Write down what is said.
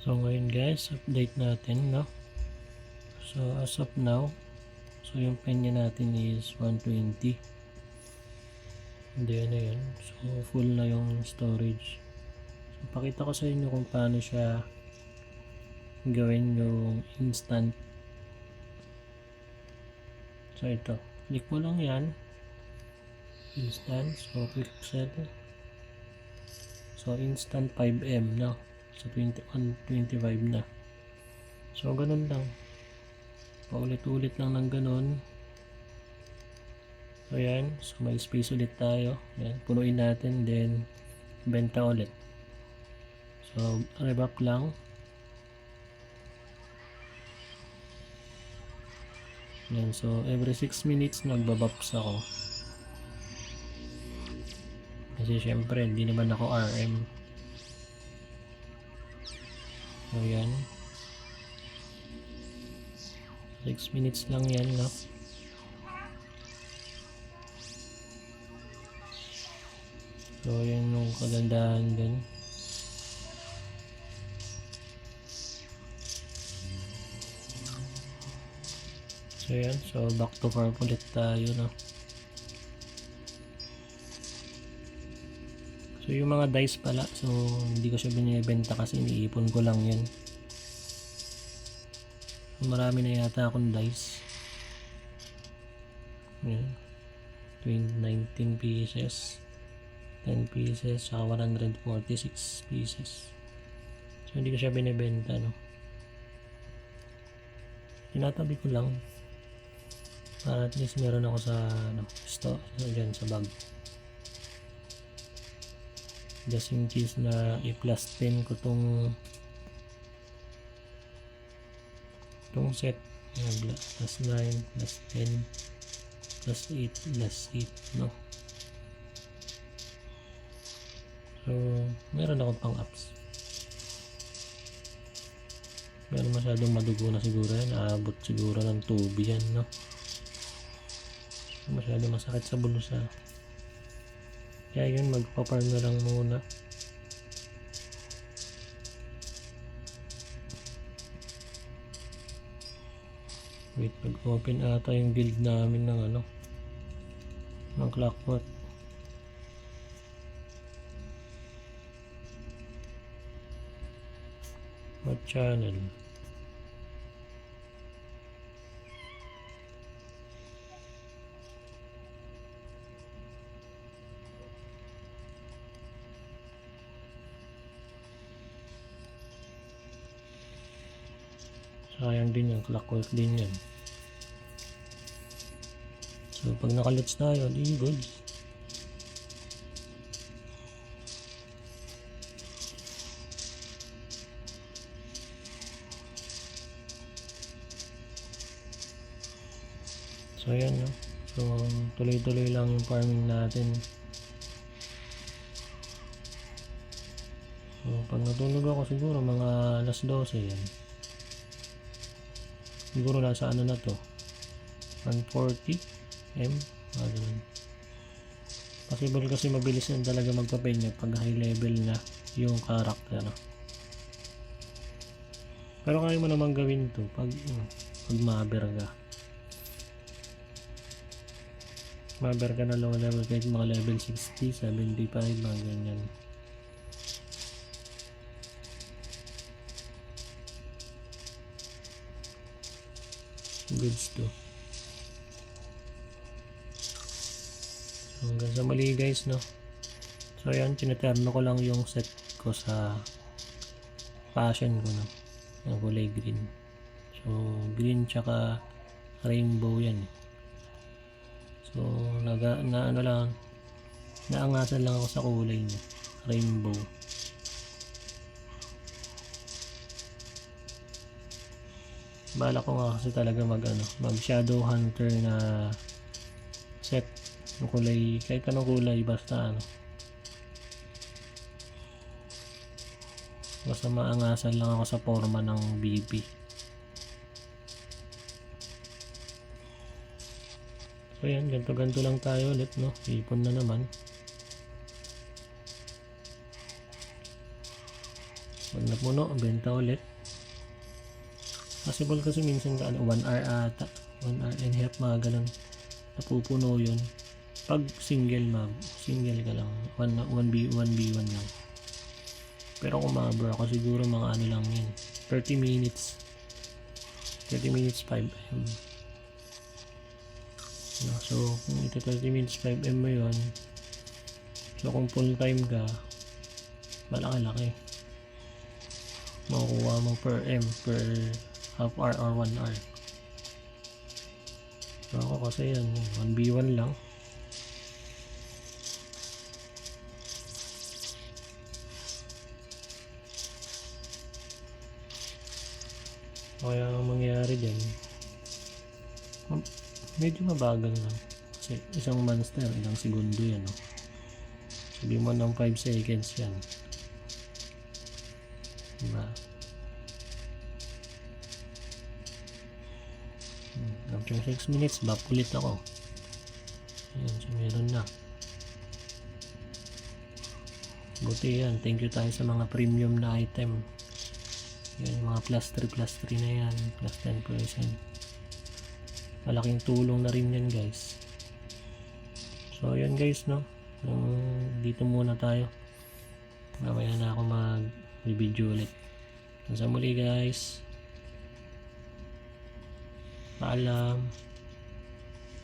So ngayon guys, update natin, no? So as of now, so yung pen natin is 120. Hindi ano yun. So full na yung storage. So pakita ko sa inyo kung paano siya gawin yung instant. So ito, click mo lang yan. Instant, so quick set. So instant 5M, no? So 21.25 na. So ganun lang. Paulit-ulit lang ng ganun. So yan, so may space ulit tayo. Yan, punuin natin, then benta ulit. So revamp lang. Yan, so every 6 minutes nagbabaps ako. Kasi syempre hindi naman ako RM. So yan. 6 minutes lang yan, no? So yan yung kagandahan dun. So yan, so back to farm ulit tayo, no? So yung mga dice pala, so hindi ko siya binibenta kasi iniipon ko lang yan. So, marami na yata akong dice. Yan. 19 pieces, 10 pieces, saka 146 pieces. So hindi ko siya binibenta, no? Tinatabi ko lang para at least meron ako sa store, dyan sa bag, just in case na i-plus 10 ko tong set, plus 9 plus 10 plus 8 plus 8, no? So meron akong pang apps. Meron masyadong madugo na siguro yan, aabot siguro ng tubi yan, no? So, masyadong masakit sa bulsa, kaya yun, magpa-farm na lang muna. Wait, mag-open ata yung guild namin ng ng Clockwork. What channel? Sayang din yung Clockwork din yan. So pag nakalots tayo, di good. So ayan, no? So tuloy-tuloy lang yung farming natin. So pag natulog ako siguro mga alas 12 yan. Siguro nasa na to, 140M, ganun. Possible kasi mabilis yan talaga magpapenya pag high level na yung character, no? Pero kaya mo naman gawin to pag maber ka. Maber ka na low level, kahit mga level 60, 75, mga ganyan. Goods to. So hanggang sa mali guys, no? So yan, tinaterno ko lang yung set ko sa passion ko, no? Yung kulay green. So green tsaka rainbow yan. So naangasan lang ako sa kulay niya, rainbow. Bala ko nga kasi talaga mag shadow hunter na set ng kulay, kahit anong kulay, basta basta maangasan lang ako sa forma ng BB. So yan, ganto lang tayo ulit, no? Ipon na naman. Pag napuno, benta ulit. Possible kasi minsan 1 hour ata. 1 hour and a half, mga ganun. Napupuno yun. Pag single single ka lang. 1v1 lang. Pero kung mabro ako, siguro mga ano lang yun. 30 minutes. 30 minutes 5M. No, so, kung ito 30 minutes 5M mo yun, so kung full time ka, malaki-laki. Makukuha mo per M, per half hour or 1 hour. So ako kasi yan, 1v1 lang. Kaya ang mangyayari dyan, medyo mabagal lang. Kasi isang monster, ilang segundo yan. No? Sabi mo ng 5 seconds yan. Diba? After 6 minutes, ulit ako. Ayan, so meron na. Buti yan. Thank you tayo sa mga premium na item. Yan, yung mga plus 3 na yan. Plus 10%. Malaking tulong na rin yan, guys. So, yan guys, no? Dito muna tayo. Mamaya na ako mag-video ulit. Sa muli, guys. Paalam.